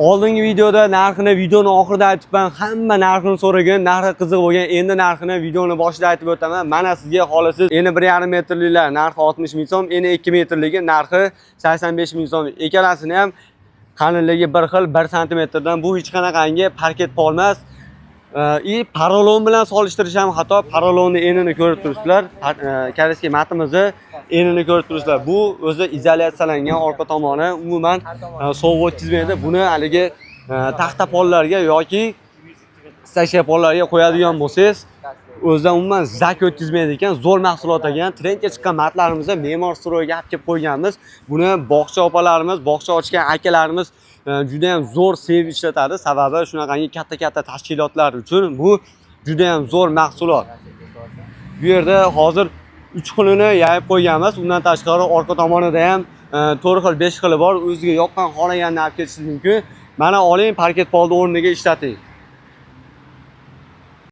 Oldingi videoda narxini videoning oxirida aytibman. Hamma narxini so'ragan, narxi qiziq bo'lgan. Endi narxini videoning boshida aytib o'taman. Mana sizga xolisiz. Endi 1,5 metrliklar narxi 60 ming so'm, endi 2 metrligi narxi 85 ming so'm. Ikkalasini ham qalinligi bir xil, 1 santimetrdan. Bu hech qanaqangi parket pol emas. Paralon bilan solishtirish ham xato. Paralonni enini ko'rib turibsizlar. Karaski matimizni enini ko'rib turibsizlar. Bu o'zi izolyatsiyalangan orqa tomoni, umuman sovuq o'tkazmaydi. Buni haligi taxta pollarga yoki stasha pollarga qo'yadigan bo'lsangiz, o'zidan umuman zak o'tkazmaydi ekan. Zo'r mahsulot ekan. Trendga chiqqan matlarimizda Me'mor Stroyga olib kelib qo'yganmiz. Buni bog'cha opalarimiz, bog'cha ochgan akalarimiz juda ham zo'r sevib ishlatadi. Sababi shunaqangi katta-katta tashkilotlar uchun bu juda ham zo'r mahsulot. Bu yerda hozir 3 xilini yayib qo'yganmiz. Undan tashqari orqa tomonida ham 4 xil, 5 xili bor. O'ziga yoqqan xohlaganini olib ketishingiz mumkin. Mana oling, parket polni o'rniga ishlating.